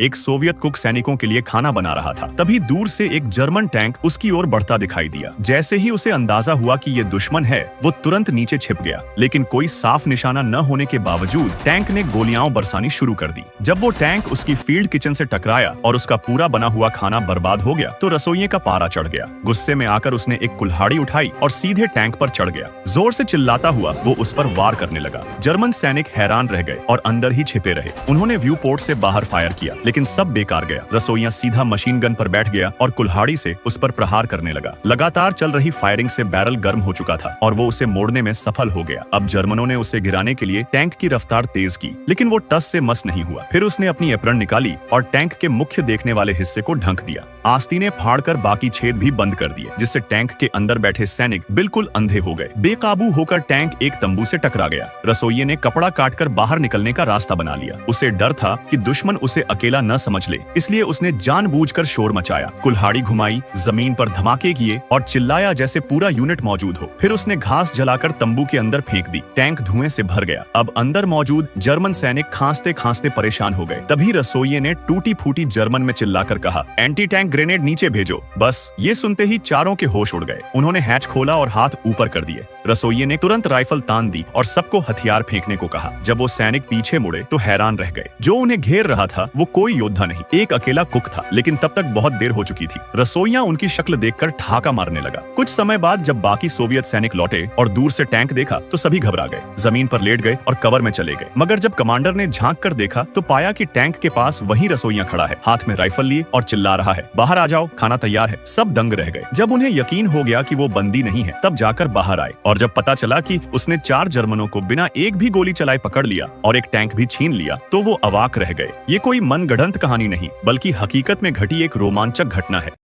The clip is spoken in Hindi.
एक सोवियत कुक सैनिकों के लिए खाना बना रहा था। तभी दूर से एक जर्मन टैंक उसकी ओर बढ़ता दिखाई दिया। जैसे ही उसे अंदाजा हुआ कि ये दुश्मन है, वो तुरंत नीचे छिप गया। लेकिन कोई साफ निशाना न होने के बावजूद टैंक ने गोलियां बरसानी शुरू कर दी। जब वो टैंक उसकी फील्ड किचन से टकराया और उसका पूरा बना हुआ खाना बर्बाद हो गया, तो रसोइये का पारा चढ़ गया। गुस्से में आकर उसने एक कुल्हाड़ी उठाई और सीधे टैंक पर चढ़ गया। जोर से चिल्लाता हुआ वो उस पर वार करने लगा। जर्मन सैनिक हैरान रह गए और अंदर ही छिपे रहे। उन्होंने व्यू पोर्ट से बाहर फायर किया, लेकिन सब बेकार गया। रसोइया सीधा मशीन गन पर बैठ गया और कुल्हाड़ी से उस पर प्रहार करने लगा। लगातार चल रही फायरिंग से बैरल गर्म हो चुका था और वो उसे मोड़ने में सफल हो गया। अब जर्मनों ने उसे गिराने के लिए टैंक की रफ्तार तेज की, लेकिन वो टस से मस नहीं हुआ। फिर उसने अपनी एप्रन निकाली और टैंक के मुख्य देखने वाले हिस्से को ढक दिया। आस्तीनें फाड़कर बाकी छेद भी बंद कर दिए, जिससे टैंक के अंदर बैठे सैनिक बिल्कुल अंधे हो गए। बेकाबू होकर टैंक एक तंबू से टकरा गया। रसोइये ने कपड़ा काटकर बाहर निकलने का रास्ता बना लिया। उसे डर था कि दुश्मन उसे अकेला न समझ ले, इसलिए उसने जानबूझकर शोर मचाया, कुल्हाड़ी घुमाई, जमीन पर धमाके किए और चिल्लाया जैसे पूरा यूनिट मौजूद हो। फिर उसने घास जलाकर तंबू के अंदर फेंक दी। टैंक धुएं से भर गया। अब अंदर मौजूद जर्मन सैनिक खांसते खांसते परेशान हो गए। तभी रसोइये ने टूटी फूटी जर्मन में चिल्लाकर कहा, एंटी टैंक ग्रेनेड नीचे भेजो। बस ये सुनते ही चारों के होश उड़ गए। उन्होंने हैच खोला और हाथ ऊपर कर दिए। रसोइये ने तुरंत राइफल तान दी और सबको हथियार फेंकने को कहा। जब वो सैनिक पीछे मुड़े तो हैरान रह गए। जो उन्हें घेर रहा था वो कोई योद्धा नहीं, एक अकेला कुक था। लेकिन तब तक बहुत देर हो चुकी थी। रसोइया उनकी शक्ल देखकर ठहाका मारने लगा। कुछ समय बाद जब बाकी सोवियत सैनिक लौटे और दूर से टैंक देखा तो सभी घबरा गए, जमीन पर लेट गए और कवर में चले गए। मगर जब कमांडर ने झांक कर देखा तो पाया कि टैंक के पास वही रसोइया खड़ा है, हाथ में राइफल लिए और चिल्ला रहा है, बाहर आ जाओ, खाना तैयार है। सब दंग रह गए। जब उन्हें यकीन हो गया कि वो बंदी नहीं है, तब जाकर बाहर आए और जब पता चला कि उसने 4 जर्मनों को बिना एक भी गोली चलाए पकड़ लिया और एक टैंक भी छीन लिया, तो वो अवाक रह गए। ये कोई मनगढ़ंत कहानी नहीं, बल्कि हकीकत में घटी एक रोमांचक घटना है।